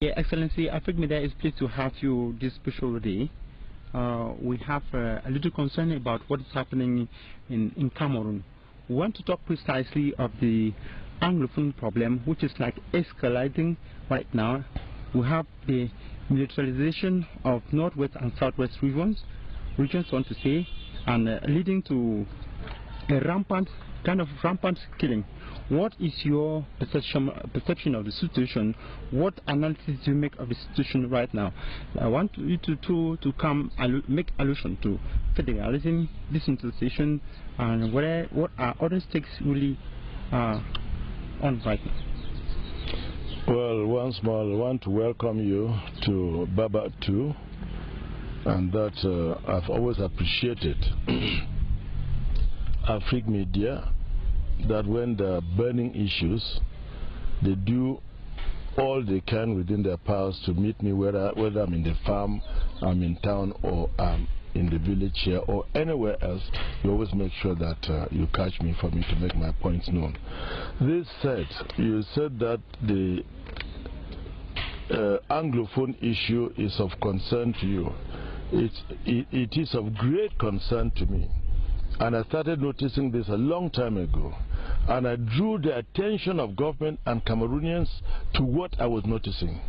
Yeah, Excellency, Africa Media is pleased to have you this special day. We have a little concern about what is happening in Cameroon. We want to talk precisely of the Anglophone problem, which is like escalating right now. We have the militarization of northwest and southwest regions, want to say, and leading to a rampant killing. What is your perception of the situation? What analysis do you make of the situation right now? I want you to come and make allusion to federalism, decentralization, and what are other stakes really on right now. Well, once more, I want to welcome you to Baba too, and that I've always appreciated Africa Media, that when there are burning issues, they do all they can within their powers to meet me, whether I'm in the farm, I'm in town, or I'm in the village here, or anywhere else. You always make sure that you catch me for me to make my points known. This said, you said that the Anglophone issue is of concern to you. It is of great concern to me. And I started noticing this a long time ago. And I drew the attention of government and Cameroonians to what I was noticing.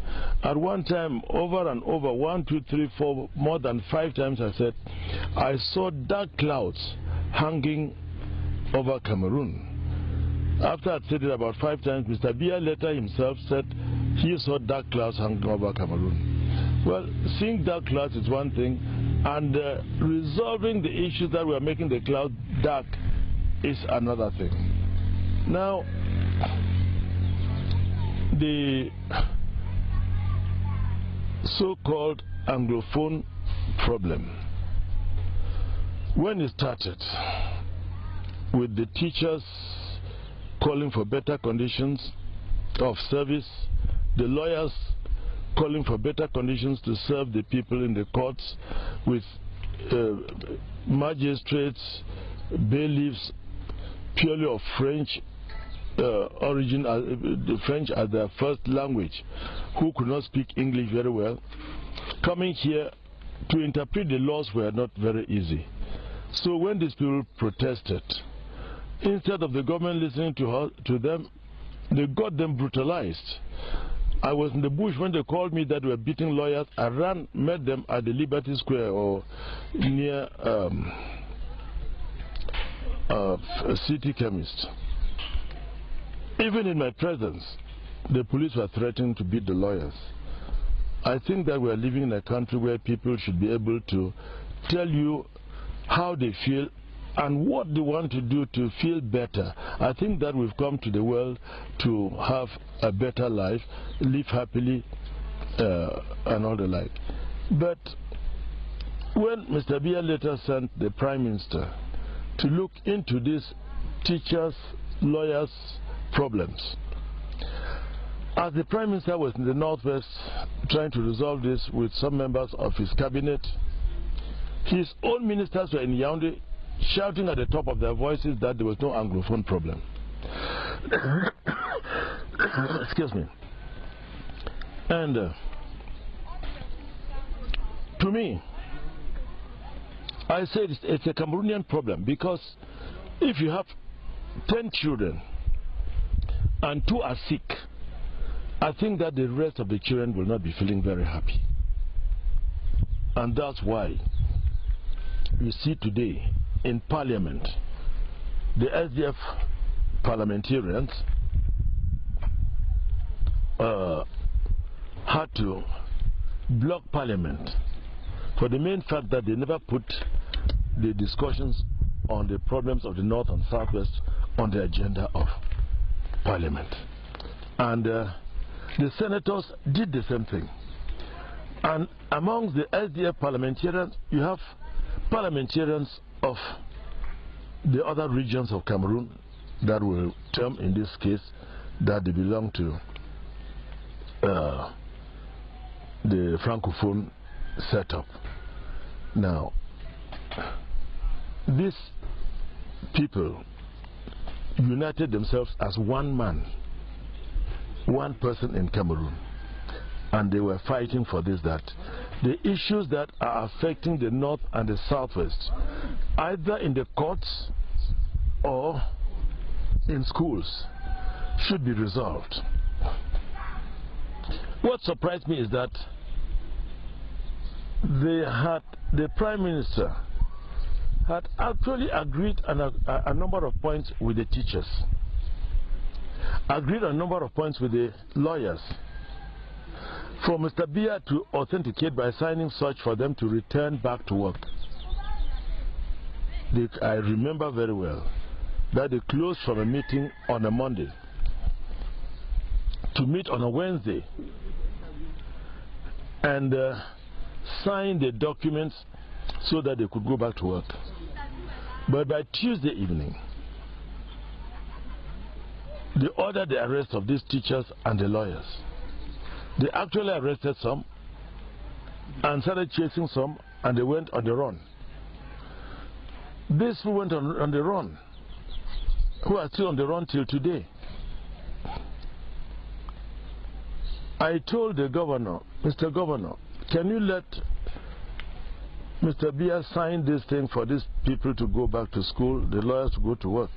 At one time, over and over, 1, 2, 3, 4, more than 5 times, I said, I saw dark clouds hanging over Cameroon. After I'd said it about 5 times, Mr. Biya later himself said he saw dark clouds hanging over Cameroon. Well, seeing dark clouds is one thing, and resolving the issues that were making the cloud dark is another thing. Now, the so-called Anglophone problem, when it started with the teachers calling for better conditions of service, the lawyers calling for better conditions to serve the people in the courts, with magistrates, bailiffs purely of French origin, the French as their first language, who could not speak English very well, coming here to interpret the laws were not very easy. So when these people protested, instead of the government listening to them, they got them brutalized. I was in the bush when they called me that they were beating lawyers. I ran, met them at the Liberty Square or near City Chemist. Even in my presence, the police were threatening to beat the lawyers. I think that we are living in a country where people should be able to tell you how they feel and what they want to do to feel better. I think that we've come to the world to have a better life, live happily, and all the like. But when Mr. Biya later sent the Prime Minister to look into these teachers, lawyers' problems, as the Prime Minister was in the Northwest trying to resolve this with some members of his cabinet, his own ministers were in Yaoundé shouting at the top of their voices that there was no Anglophone problem. Excuse me. And to me, I said it's a Cameroonian problem, because if you have 10 children and 2 are sick, I think that the rest of the children will not be feeling very happy. And that's why you see today in Parliament, the SDF parliamentarians had to block Parliament for the main fact that they never put the discussions on the problems of the North and Southwest on the agenda of Parliament. And the senators did the same thing. And amongst the SDF parliamentarians, you have parliamentarians of the other regions of Cameroon that will term in this case that they belong to the Francophone setup. Now, these people united themselves as one man, one person in Cameroon. and they were fighting for this, that the issues that are affecting the North and the Southwest, either in the courts or in schools, should be resolved. What surprised me is that the Prime Minister had actually agreed on a number of points with the teachers, agreed on a number of points with the lawyers, for Mr. Biya to authenticate by signing such for them to return back to work. I remember very well that they closed from a meeting on a Monday to meet on a Wednesday and sign the documents so that they could go back to work. But by Tuesday evening, they ordered the arrest of these teachers and the lawyers. They actually arrested some and started chasing some, and they went on the run. These who went on the run, who are still on the run till today. I told the governor, Mr. Governor, can you let Mr. Biya sign this thing for these people to go back to school, the lawyers to go to work?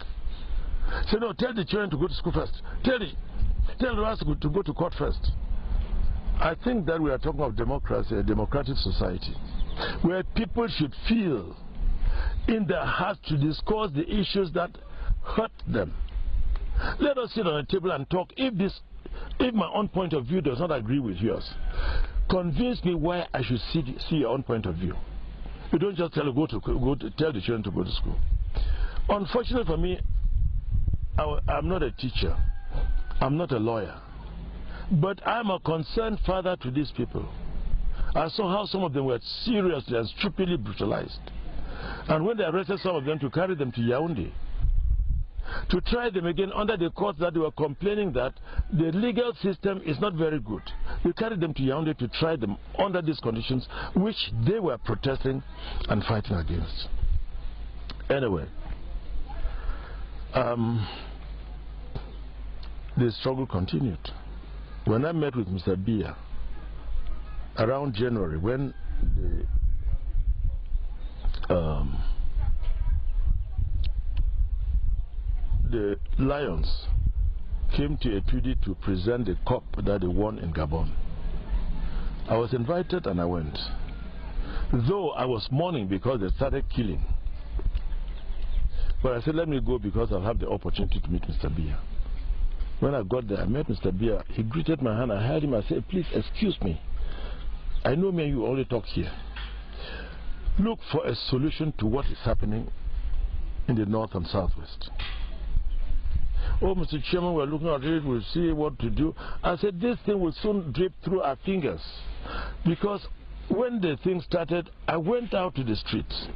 He said, no, tell the children to go to school first. Tell the lawyers to go to court first. I think that we are talking of democracy, a democratic society, where people should feel in their hearts to discuss the issues that hurt them. Let us sit on a table and talk. If my own point of view does not agree with yours, convince me why I should see your own point of view. You don't just tell the children to go to school. Unfortunately for me, I'm not a teacher. I'm not a lawyer. But I'm a concerned father to these people. I saw how some of them were seriously and stupidly brutalized. And when they arrested some of them to carry them to Yaoundé, to try them again under the courts that they were complaining that the legal system is not very good. We carried them to Yaoundé to try them under these conditions which they were protesting and fighting against. Anyway, the struggle continued. When I met with Mr. Biya around January, when the Lions came to Etuidi to present the cup that they won in Gabon, I was invited and I went. Though I was mourning because they started killing. But I said, let me go because I'll have the opportunity to meet Mr. Biya. When I got there, I met Mr. Biya. He greeted my hand. I heard him. I said, please excuse me. I know me and you only talk here. Look for a solution to what is happening in the North and Southwest. Oh, Mr. Chairman, we're looking at it. We'll see what to do. I said, this thing will soon drip through our fingers. Because when the thing started, I went out to the streets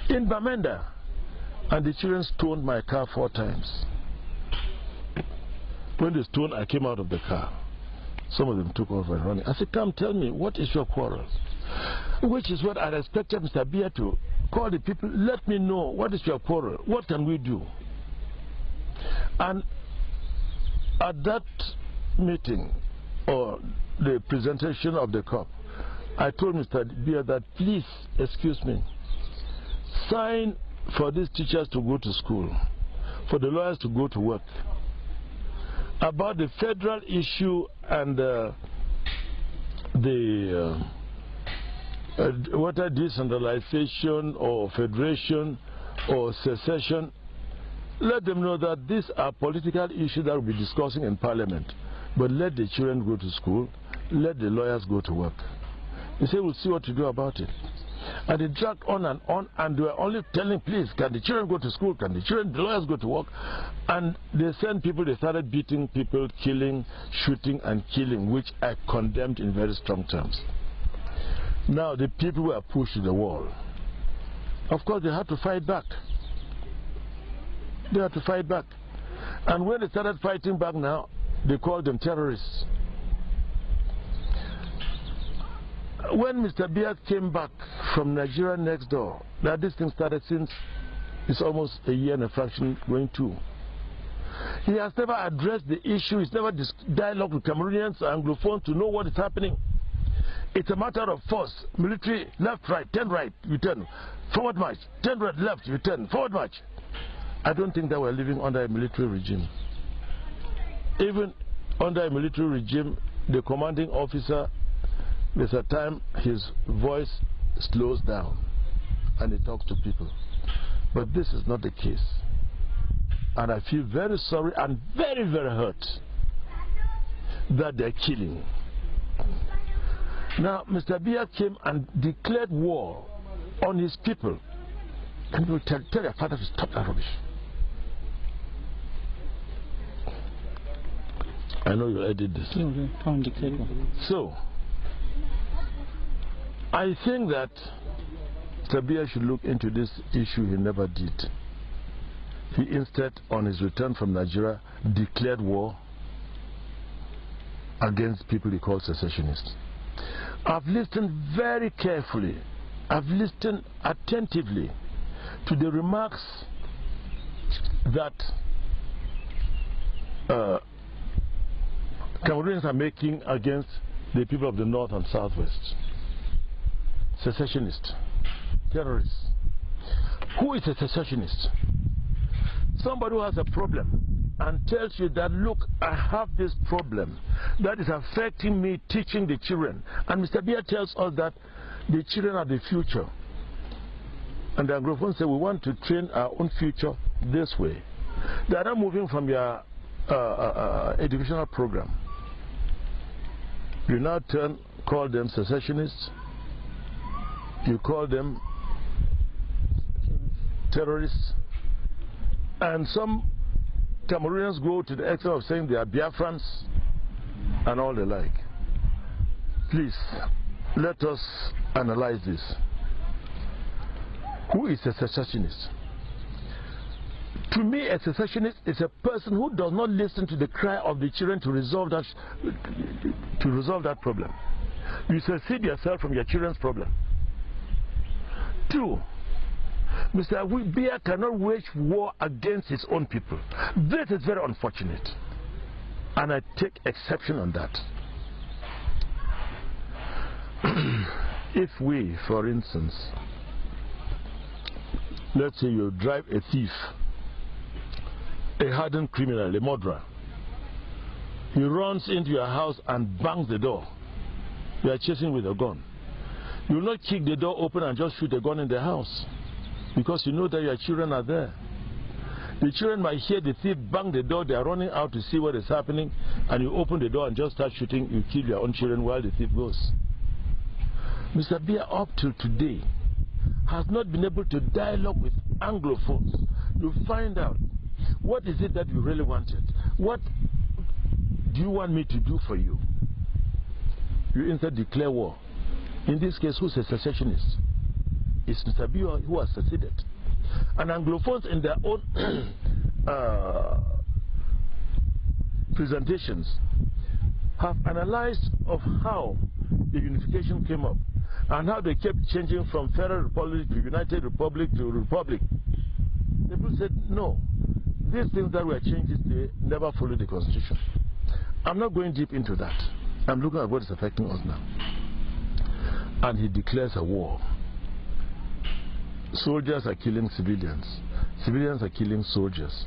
in Bamenda, and the children stoned my car 4 times. When they stoned, I came out of the car. Some of them took off and running. I said, come tell me, what is your quarrel? Which is what I expected Mr. Biya to call the people. Let me know, what is your quarrel? What can we do? And at that meeting, or the presentation of the cup, I told Mr. Biya that, please, excuse me, sign for these teachers to go to school, for the lawyers to go to work. About the federal issue and whether decentralization or federation or secession, let them know that these are political issues that we'll be discussing in Parliament. But let the children go to school, let the lawyers go to work. They say, we'll see what to do about it. And they dragged on, and they were only telling, please, can the children go to school? Can the lawyers go to work? And they sent people, they started beating people, killing, shooting and killing, which I condemned in very strong terms. Now the people were pushed to the wall. Of course, they had to fight back. They had to fight back. And when they started fighting back now, they called them terrorists. When Mr. Biya came back from Nigeria next door, that this thing started since it's almost a year and a fraction going to. He has never addressed the issue. He's never dialogued with Cameroonians, Anglophones to know what is happening. It's a matter of force. Military, left, right, turn right, you turn. Forward march, turn right, left, you turn. Forward march. I don't think that we're living under a military regime. Even under a military regime, the commanding officer, there's a time his voice slows down and he talks to people. But this is not the case. And I feel very sorry and very, very hurt that they're killing. Now, Mr. Biya came and declared war on his people. And you tell your father to stop that rubbish. I know you edit this. So, I think that Mr. Biya should look into this issue. He never did. He instead, on his return from Nigeria, declared war against people he called secessionists. I've listened very carefully, I've listened attentively to the remarks that Cameroonians are making against the people of the North and Southwest. Secessionists, terrorists. Who is a secessionist? Somebody who has a problem and tells you that, look, I have this problem that is affecting me teaching the children. And Mr. Biya tells us that the children are the future. And the Anglophones say we want to train our own future this way. They are not moving from your educational program. You now call them secessionists. You call them terrorists. And some Cameroonians go to the extent of saying they are Biafrans and all the like. Please, let us analyze this. Who is a secessionist? To me, a secessionist is a person who does not listen to the cry of the children to resolve that problem. You secede yourself from your children's problem. 2, Mr. Biya cannot wage war against his own people. This is very unfortunate. And I take exception on that. If we, for instance, let's say you drive a thief, a hardened criminal, a murderer, he runs into your house and bangs the door. You are chasing with a gun. You will not kick the door open and just shoot a gun in the house, because you know that your children are there. The children might hear the thief bang the door, they are running out to see what is happening, and you open the door and just start shooting, you kill your own children while the thief goes. Mr. Biya, up till today, has not been able to dialogue with Anglophones to find out what is it that you really wanted. What do you want me to do for you? You instead declare war. In this case, who's a secessionist? It's Mr. Biya who has seceded. And Anglophones in their own presentations have analyzed of how the unification came up and how they kept changing from Federal Republic to United Republic to Republic. People said, no, these things that were changes, they never followed the Constitution. I'm not going deep into that. I'm looking at what is affecting us now. And he declares a war. Soldiers are killing civilians. Civilians are killing soldiers.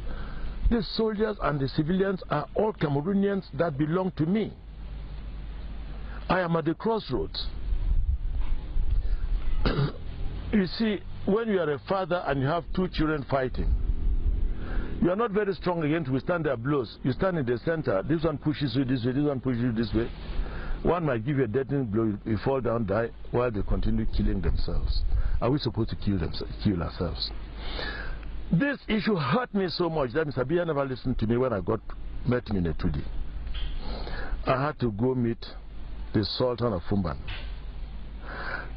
The soldiers and the civilians are all Cameroonians that belong to me. I am at the crossroads. You see, when you are a father and you have 2 children fighting, you are not very strong again to withstand their blows. You stand in the center. This one pushes you this way, this one pushes you this way. One might give you a deadening blow, you fall down, die, while they continue killing themselves. Are we supposed to kill ourselves? This issue hurt me so much that Mr. Biya never listened to me when I met him in a 2D. I had to go meet the Sultan of Fumban.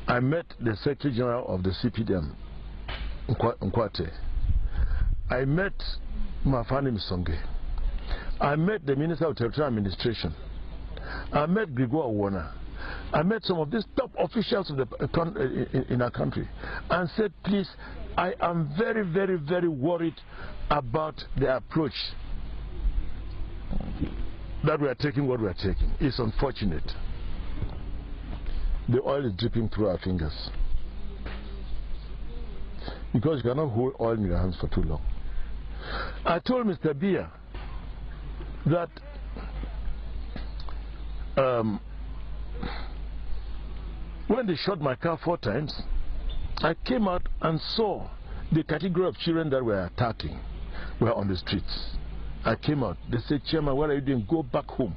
I met the Secretary General of the CPDM, Nkwate. I met Mafani Msonge. I met the Minister of Territorial Administration. I met Gregor Warner. I met some of these top officials of in our country and said, please, I am very, very, very worried about the approach that we are taking what we are taking. It's unfortunate. The oil is dripping through our fingers. Because you cannot hold oil in your hands for too long. I told Mr. Biya that when they shot my car 4 times, I came out and saw the category of children that were attacking were on the streets. I came out. They said, "Chairman, what are you doing? Go back home.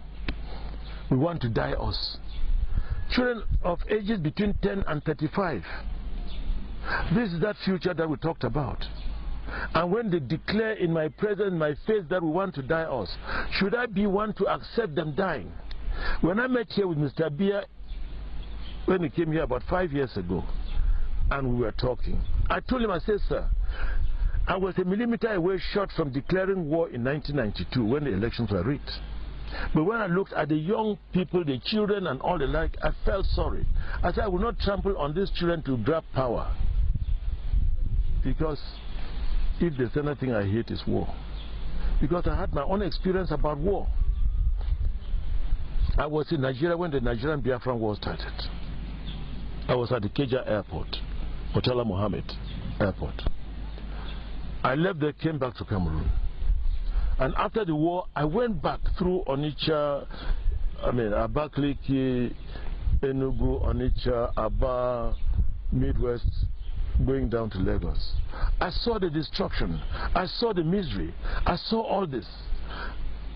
We want to die us." Children of ages between 10 and 35. This is that future that we talked about. And when they declare in my presence, in my face, that we want to die us, should I be one to accept them dying? When I met here with Mr. Biya, when he came here about 5 years ago, and we were talking, I told him, I said, "Sir, I was a millimeter away short from declaring war in 1992 when the elections were rigged. But when I looked at the young people, the children and all the like, I felt sorry. I said, I will not trample on these children to grab power. Because if there's anything I hate, it's war. Because I had my own experience about war. I was in Nigeria when the Nigerian Biafran war started. I was at the Keja Airport, Murtala Mohammed Airport. I left there, came back to Cameroon. And after the war, I went back through Onitsha, Abakaliki, Enugu, Onitsha, Aba, Midwest, going down to Lagos. I saw the destruction. I saw the misery. I saw all this.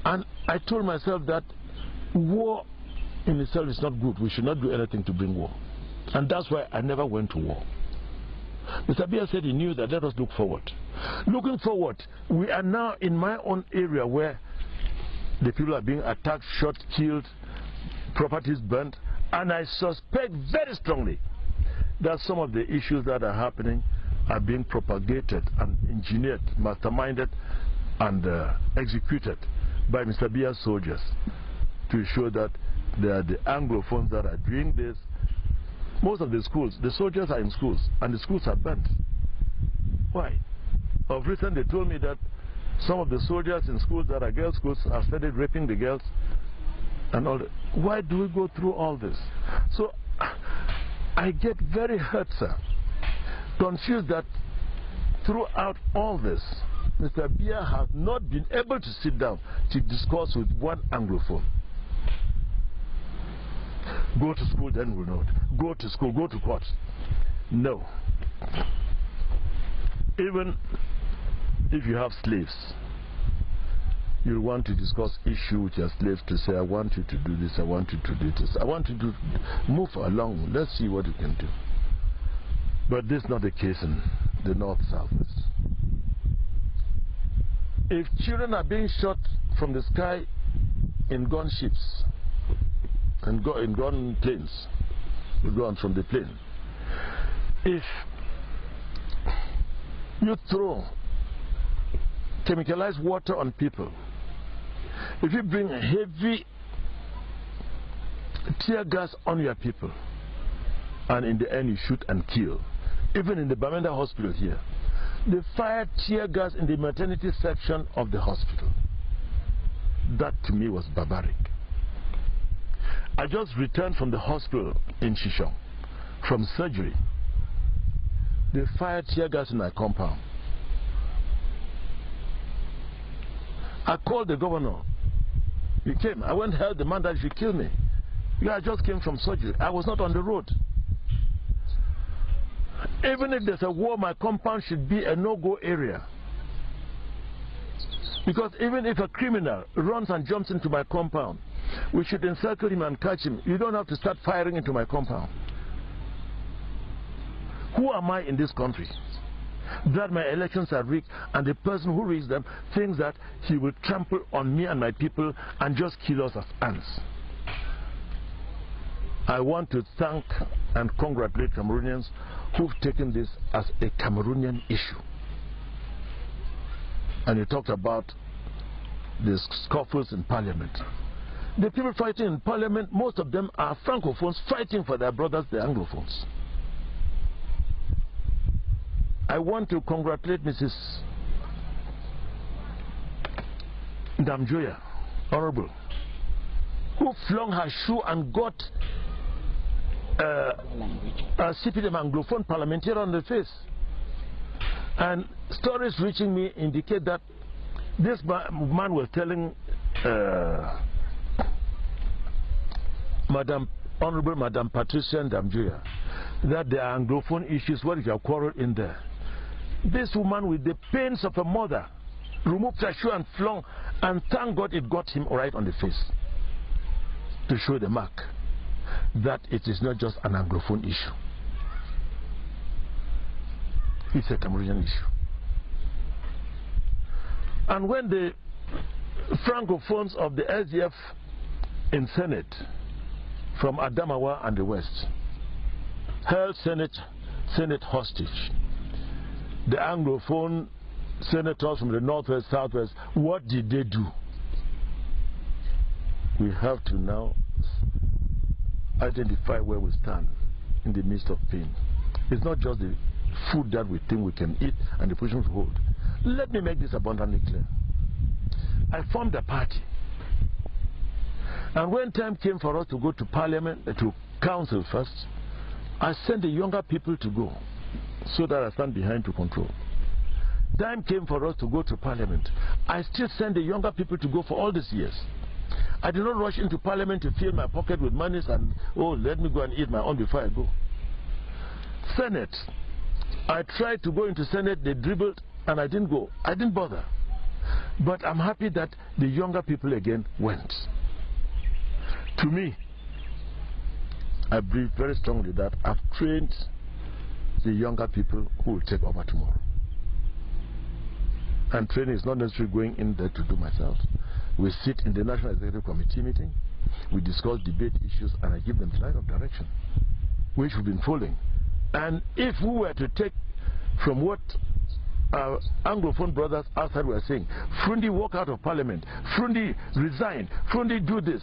And I told myself that war in itself is not good. We should not do anything to bring war. And that's why I never went to war. Mr. Biya said he knew that. Let us look forward. Looking forward, we are now in my own area where the people are being attacked, shot, killed, properties burnt, and I suspect very strongly that some of the issues that are happening are being propagated and engineered, masterminded, and executed by Mr. Biya's soldiers to show that they are the Anglophones that are doing this. Most of the schools, the soldiers are in schools, and the schools are burnt. Why? Of recent, they told me that some of the soldiers in schools that are girls' schools have started raping the girls and all that. Why do we go through all this? So I get very hurt, sir, confused that throughout all this, Mr. Biya has not been able to sit down to discuss with one Anglophone. Go to school, then we'll know it. Go to school, go to court. No. Even if you have slaves, you want to discuss issue with your slaves to say, I want you to do this, I want you to do this, I want you to move along, let's see what you can do. But this is not the case in the North-South. If children are being shot from the sky in gunships, and in gun planes, we go on from the plane. If you throw chemicalized water on people, if you bring heavy tear gas on your people, and in the end you shoot and kill, even in the Bamenda hospital here, they fired tear gas in the maternity section of the hospital. That to me was barbaric. I just returned from the hospital in Shishong, from surgery. They fired tear gas in my compound. I called the governor. He came. I went and held the man that should kill me. I just came from surgery. I was not on the road. Even if there's a war, my compound should be a no-go area. Because even if a criminal runs and jumps into my compound, we should encircle him and catch him. You don't have to start firing into my compound. Who am I in this country that my elections are rigged and the person who rigs them thinks that he will trample on me and my people and just kill us as ants? I want to thank and congratulate Cameroonians who've taken this as a Cameroonian issue. And you talked about the scuffles in parliament. The people fighting in parliament, most of them are Francophones fighting for their brothers, the Anglophones. I want to congratulate Mrs. Ndamjoya, Honorable who flung her shoe and got a CPDM Anglophone parliamentarian on the face. And stories reaching me indicate that this man was telling Honorable Madam Patricia Ndamjuya that there are Anglophone issues. What if you have quarreled in there? This woman, with the pains of a mother, removed her shoe and flung, and thank God it got him right on the face to show the mark that it is not just an Anglophone issue. It's a Cameroonian issue. And when the Francophones of the SDF in Senate from Adamawa and the West held Senate hostage, the Anglophone senators from the Northwest, Southwest, what did they do? We have to now identify where we stand in the midst of pain. It's not just the food that we think we can eat and the position we hold. Let me make this abundantly clear. I formed a party, and when time came for us to go to parliament, to council first, I sent the younger people to go so that I stand behind to control. Time came for us to go to parliament. I still send the younger people to go for all these years. I did not rush into parliament to fill my pocket with monies and, oh, let me go and eat my own before I go. Senate. I tried to go into Senate, they dribbled, and I didn't go. I didn't bother. But I'm happy that the younger people again went. To me, I believe very strongly that I've trained the younger people who will take over tomorrow. And training is not necessarily going in there to do myself. We sit in the National Executive Committee meeting, we discuss debate issues, and I give them the line of direction, which we've been following. And if we were to take from what our Anglophone brothers outside were saying, Frundi walk out of parliament, Frundi resign, Frundi do this,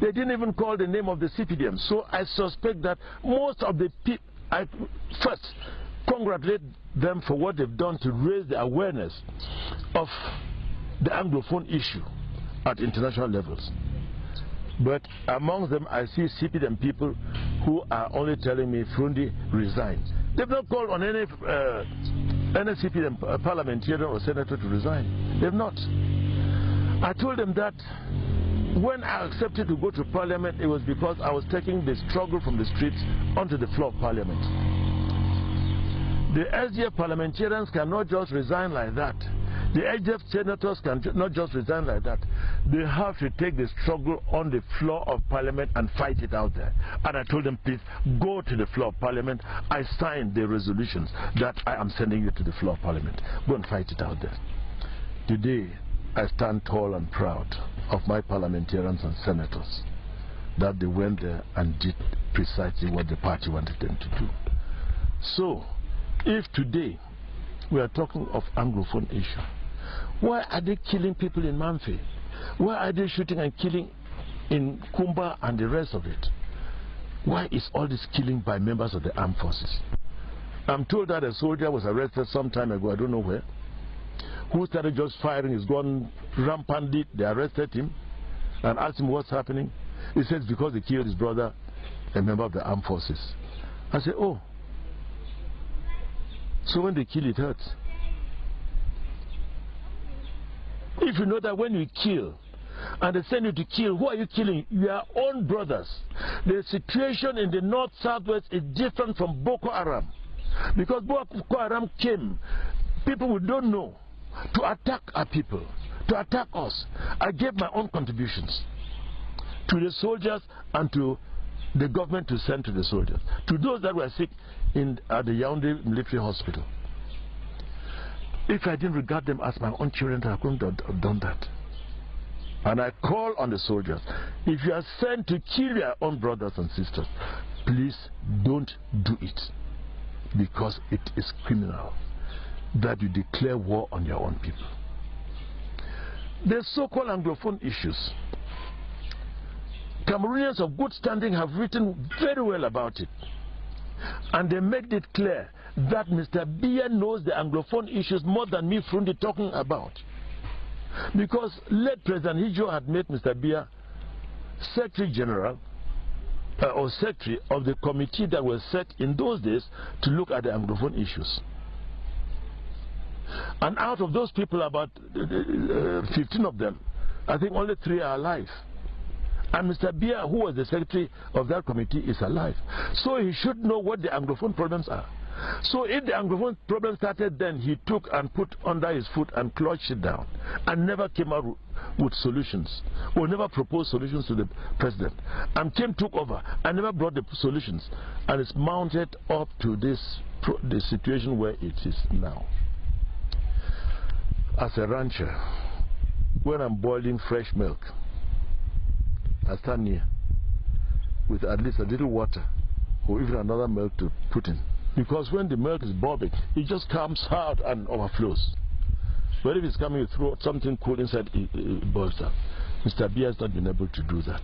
they didn't even call the name of the CPDM. So I suspect that most of the people, I first congratulate them for what they've done to raise the awareness of the Anglophone issue at international levels. But among them, I see CPDM people who are only telling me, Frundi, resign. They've not called on any CPDM parliamentarian or senator to resign. They've not. I told them that when I accepted to go to parliament, it was because I was taking the struggle from the streets onto the floor of parliament. The SDF parliamentarians cannot just resign like that. The SDF senators cannot just resign like that. They have to take the struggle on the floor of parliament and fight it out there. And I told them, please go to the floor of parliament. I signed the resolutions that I am sending you to the floor of parliament. Go and fight it out there. Today, I stand tall and proud of my parliamentarians and senators that they went there and did precisely what the party wanted them to do. So, if today we are talking of Anglophone issue, why are they killing people in Manfi? Why are they shooting and killing in Kumba and the rest of it? Why is all this killing by members of the armed forces? I'm told that a soldier was arrested some time ago, I don't know where, who started just firing his gun rampantly. They arrested him and asked him what's happening. He says because he killed his brother, a member of the armed forces. I said, oh, so when they kill, it hurts. If you know that when you kill and they send you to kill, who are you killing? Your own brothers. The situation in the north southwest is different from Boko Haram, because Boko Haram came, people we don't know, to attack our people, to attack us. I gave my own contributions to the soldiers and to the government to send to the soldiers, to those that were sick at the Yaoundé military hospital. If I didn't regard them as my own children, I couldn't have done that. And I call on the soldiers, if you are sent to kill your own brothers and sisters, please don't do it, because it is criminal that you declare war on your own people. The so-called Anglophone issues, Cameroonians of good standing have written very well about it. And they made it clear that Mr. Biya knows the Anglophone issues more than me, Frundi, talking about. Because late President Hijo had met Mr. Biya Secretary General or Secretary of the committee that was set in those days to look at the Anglophone issues. And out of those people, about 15 of them, I think only 3 are alive. And Mr. Biya, who was the secretary of that committee, is alive. So he should know what the Anglophone problems are. So if the Anglophone problem started then, he took and put under his foot and clutched it down and never came out with solutions, or never proposed solutions to the president, and took over and never brought the solutions, and it's mounted up to the situation where it is now. As a rancher, when I'm boiling fresh milk, I stand near with at least a little water or even another milk to put in. Because when the milk is bobbing, it just comes out and overflows. But if it's coming through something cool inside, it boils up. Mr. Biya has not been able to do that.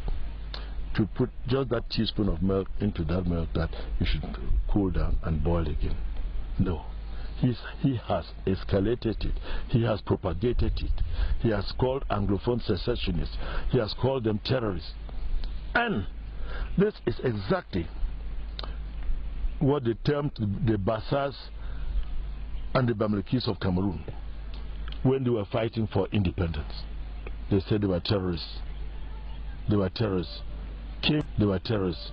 To put just that teaspoon of milk into that milk that you should cool down and boil again. No. He has escalated it. He has propagated it. He has called Anglophone secessionists. He has called them terrorists. And this is exactly what they termed the Bassas and the Bamilekis of Cameroon when they were fighting for independence. They said they were terrorists. They were terrorists. They were terrorists.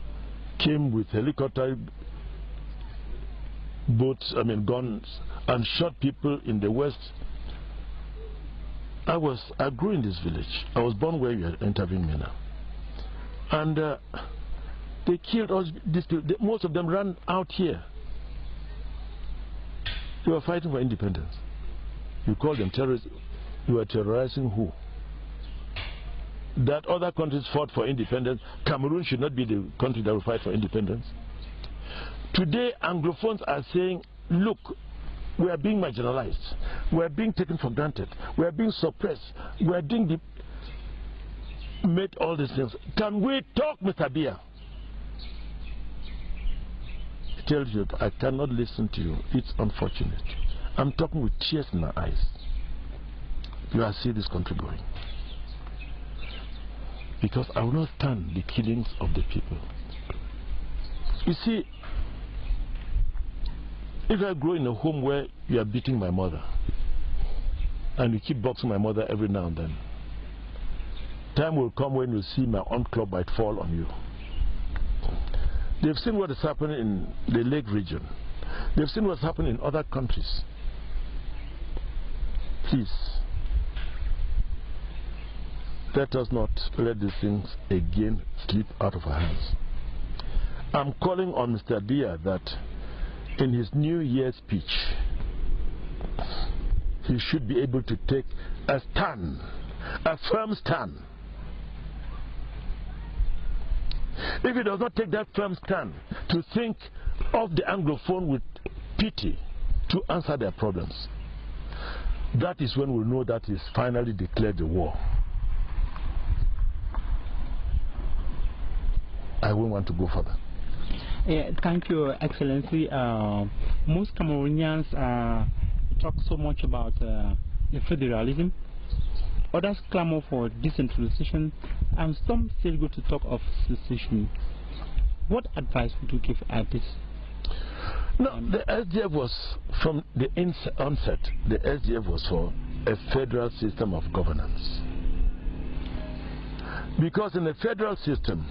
Came with helicopter boats, guns, and shot people in the west. I grew in this village. I was born where you are interviewing me now. And they killed all these people. Most of them ran out here. They were fighting for independence. You call them terrorists. You are terrorizing who? That other countries fought for independence. Cameroon should not be the country that will fight for independence. Today, Anglophones are saying, look, we are being marginalized. We are being taken for granted. We are being suppressed. We are doing made all these things. Can we talk, Mr. Biya? He tells you, I cannot listen to you. It's unfortunate. I'm talking with tears in my eyes. You are seeing this country going. Because I will not stand the killings of the people. You see, if I grow in a home where you are beating my mother, and you keep boxing my mother every now and then, time will come when you see my own club might fall on you. They've seen what is happening in the Lake region. They've seen what's happening in other countries. Please, let us not let these things again slip out of our hands. I'm calling on Mr. Biya that in his New Year's speech, he should be able to take a stand, a firm stand. If he does not take that firm stand to think of the Anglophone with pity to answer their problems, that is when we'll know that he's finally declared the war. I won't want to go further. Thank you, Excellency. Most Cameroonians talk so much about the federalism. Others clamor for decentralization, and some still go to talk of secession. What advice would you give at this? No, the SDF was, from the onset, the SDF was for a federal system of governance. Because in a federal system,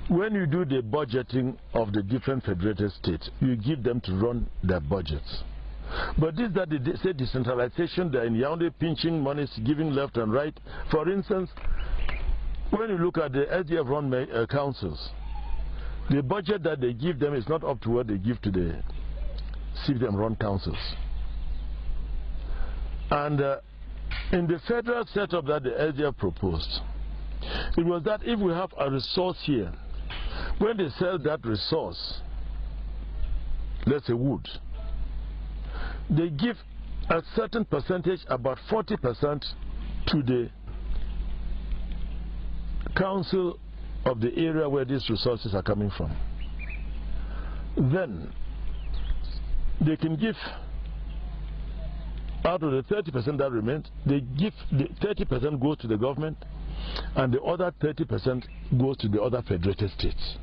when you do the budgeting of the different federated states, you give them to run their budgets. But this that they say decentralization, they're in Yaoundé pinching monies, giving left and right. For instance, when you look at the SDF run councils, the budget that they give them is not up to what they give to the CDM run councils. And in the federal setup that the SDF proposed, it was that if we have a resource here, when they sell that resource, let's say wood, they give a certain percentage, about 40%, to the council of the area where these resources are coming from. Then they can give, out of the 30% that remains, they give the 30% goes to the government, and the other 30% goes to the other federated states.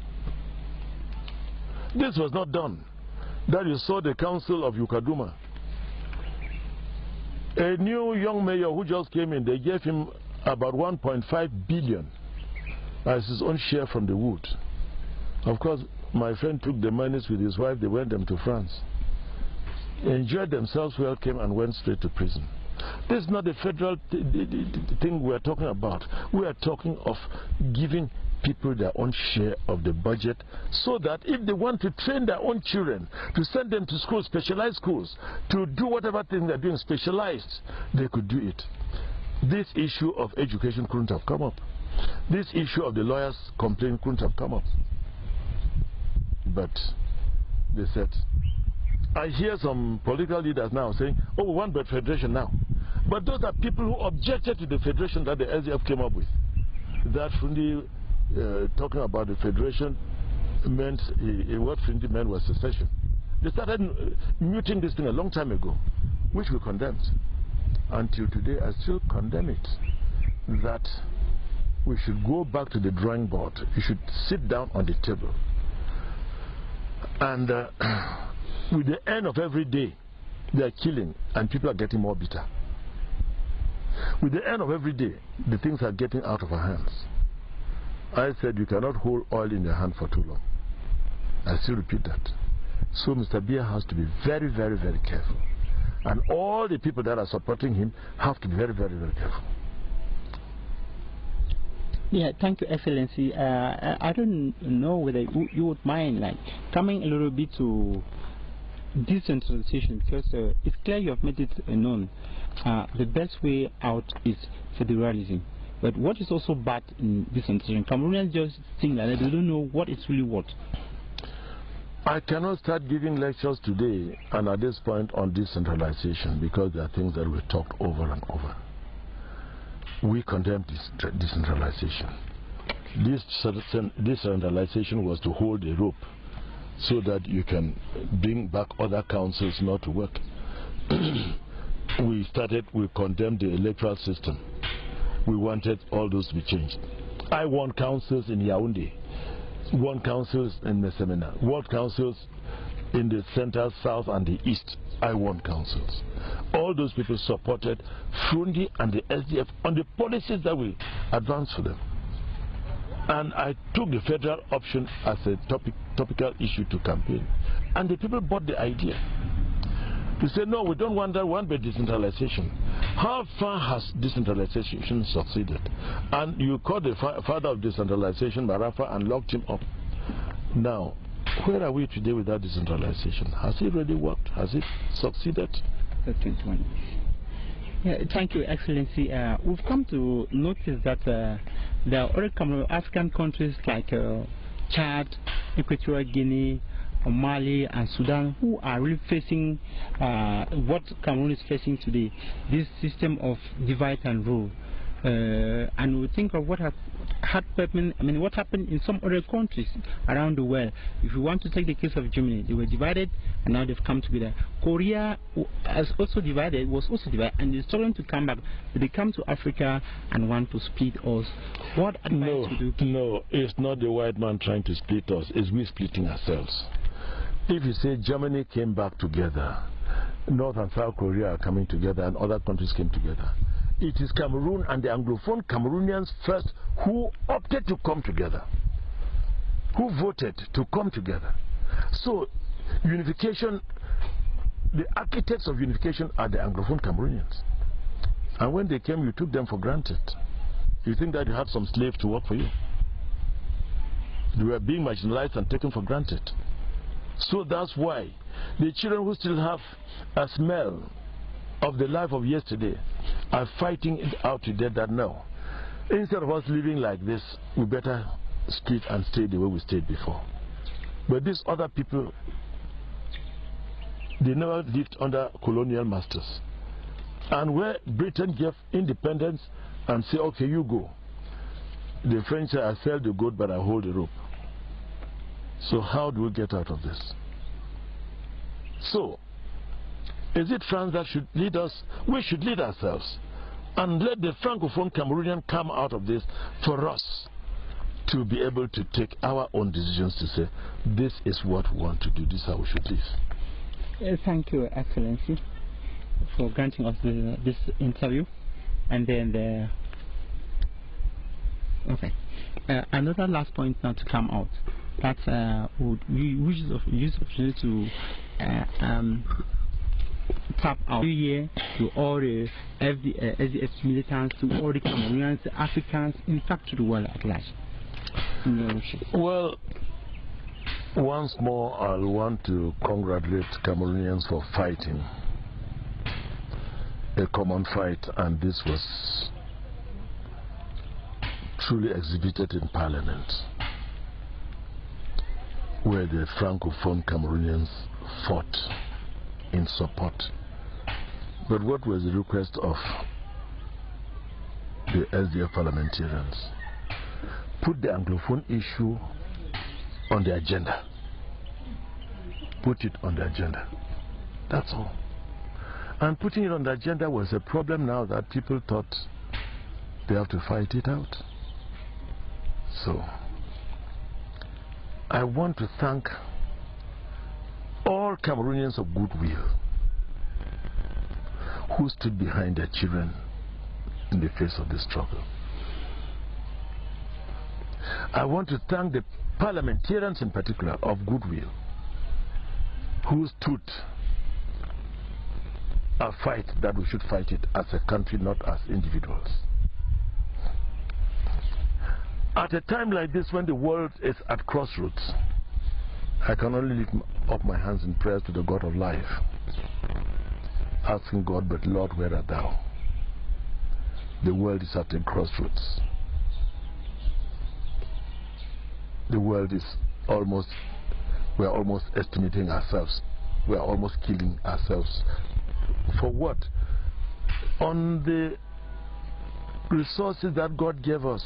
This was not done. That you saw the council of Yukaduma. A new young mayor who just came in, they gave him about 1.5 billion as his own share from the wood. Of course, my friend took the monies with his wife, they went them to France. Enjoyed themselves well, came and went straight to prison. This is not the federal thing we are talking about. We are talking of giving people their own share of the budget, so that if they want to train their own children, to send them to schools, specialized schools, to do whatever thing they're doing specialized, they could do it. This issue of education couldn't have come up. This issue of the lawyers' complaint couldn't have come up. But they said, I hear some political leaders now saying, oh, we want but federation now. But those are people who objected to the federation that the SDF came up with. That Fundi talking about the federation meant, what Fundi meant was secession. They started muting this thing a long time ago, which we condemned. Until today, I still condemn it. That we should go back to the drawing board. We should sit down on the table. And with the end of every day, they are killing and people are getting more bitter. With the end of every day, the things are getting out of our hands. I said you cannot hold oil in your hand for too long. I still repeat that. So Mr. Biya has to be very, very, very careful. And all the people that are supporting him have to be very, very, very careful. Yeah, thank you, Excellency. I don't know whether you would mind like coming a little bit to decentralization, because it's clear you have made it known. The best way out is federalism. But what is also bad in decentralization? Cameroonians just think that they don't know what it's really what. I cannot start giving lectures today and at this point on decentralization, because there are things that we talked over and over. We condemn this decentralization. This decentralization was to hold a rope so that you can bring back other councils not to work. We condemned the electoral system. We wanted all those to be changed. I want councils in Yaoundé, want councils in Mesemena, want councils in the center, south and the east. I want councils. All those people supported Frundi and the SDF on the policies that we advanced for them. And I took the federal option as a topical issue to campaign. And the people bought the idea. They said, no, we don't want that, we want decentralization. How far has decentralization succeeded? And you caught the father of decentralization, Marafa, and locked him up. Now, where are we today with that decentralization? Has it really worked? Has it succeeded? Yeah, thank you, Excellency. We've come to notice that there are other African countries like Chad, Equatorial Guinea, Mali and Sudan who are really facing what Cameroon is facing today, this system of divide and rule. And we think of what happened in some other countries around the world. If you want to take the case of Germany, they were divided and now they've come together. Korea was also divided, and they're struggling to come back. But they come to Africa and want to split us. What advice would you give? No, it's not the white man trying to split us, it's we splitting ourselves. If you say Germany came back together, North and South Korea are coming together and other countries came together, it is Cameroon and the Anglophone Cameroonians first who opted to come together, who voted to come together. So unification, the architects of unification are the Anglophone Cameroonians. And when they came, you took them for granted. You think that you had some slave to work for you. They were being marginalized and taken for granted. So that's why the children who still have a smell of the life of yesterday are fighting it out today that no, instead of us living like this, we better split and stay the way we stayed before. But these other people, they never lived under colonial masters. And where Britain gave independence and say, okay, you go, the French say, I sell the goat but I hold the rope. So how do we get out of this? So, is it France that should lead us? We should lead ourselves. And let the Francophone Cameroonian come out of this for us to be able to take our own decisions to say, this is what we want to do, this is how we should live. Thank you, Excellency, for granting us this interview. And then okay, another last point now to come out. That would use opportunity to tap our New Year to all the SDF militants, to all the Cameroonians, the Africans, in fact to the world at large. Well, once more I want to congratulate Cameroonians for fighting a common fight, and this was truly exhibited in Parliament, where the Francophone Cameroonians fought in support. But what was the request of the SDF parliamentarians? Put the Anglophone issue on the agenda. Put it on the agenda. That's all. And putting it on the agenda was a problem now that people thought they have to fight it out. So, I want to thank all Cameroonians of goodwill who stood behind their children in the face of the struggle. I want to thank the parliamentarians in particular of goodwill who stood a fight that we should fight it as a country, not as individuals. At a time like this, when the world is at crossroads, I can only lift up my hands in prayer to the God of life, asking God, but Lord, where art thou? The world is at a crossroads. The world is almost, we are almost estimating ourselves. We are almost killing ourselves. For what? On the resources that God gave us.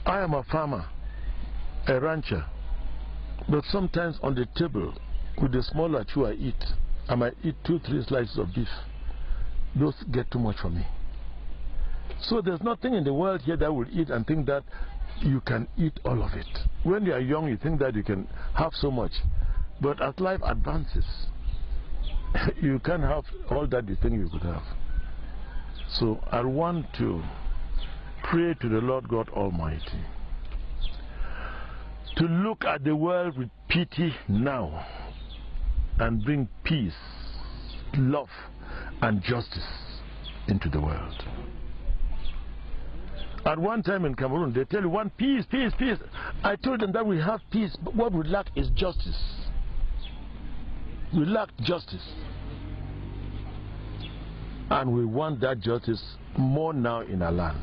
I am a farmer, a rancher, but sometimes on the table, with the smaller chew I eat, I might eat 2-3 slices of beef. Those get too much for me. So there's nothing in the world here that will eat and think that you can eat all of it. When you are young, you think that you can have so much. But as life advances, you can't have all that you think you could have. So I want to pray to the Lord God Almighty to look at the world with pity now and bring peace, love, and justice into the world. At one time in Cameroon, they tell you, want peace, peace, peace. I told them that we have peace, but what we lack is justice. We lack justice. And we want that justice more now in our land.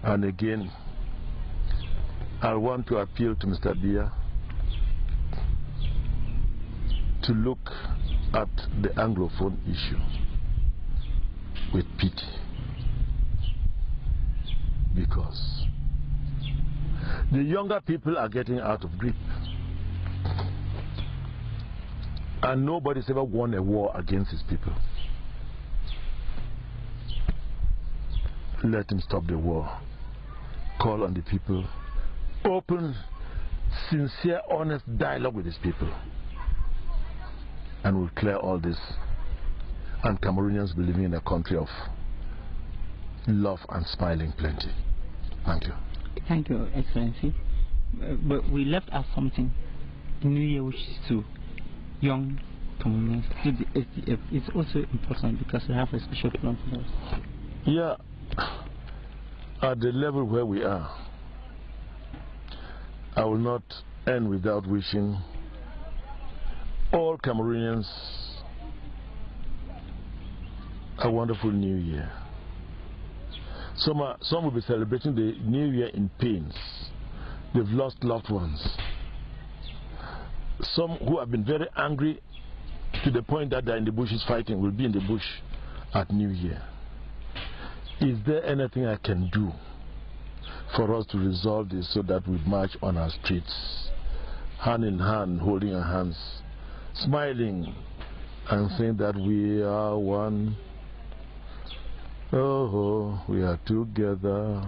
And again, I want to appeal to Mr. Biya to look at the Anglophone issue with pity. Because the younger people are getting out of grip. And nobody's ever won a war against his people. Let him stop the war. Call on the people. Open, sincere, honest dialogue with his people. And we'll clear all this. And Cameroonians will be living in a country of love and smiling plenty. Thank you. Thank you, Excellency. But we left out something. The New Year, which is to young Cameroonians, to the SDF. It's also important because we have a special plan for us. Yeah. At the level where we are, I will not end without wishing all Cameroonians a wonderful New Year. Some will be celebrating the New Year in pains. They've lost loved ones. Some who have been very angry to the point that they're in the bushes fighting will be in the bush at New Year. Is there anything I can do for us to resolve this so that we march on our streets, hand in hand, holding our hands, smiling and saying that we are one, Oh, we are together.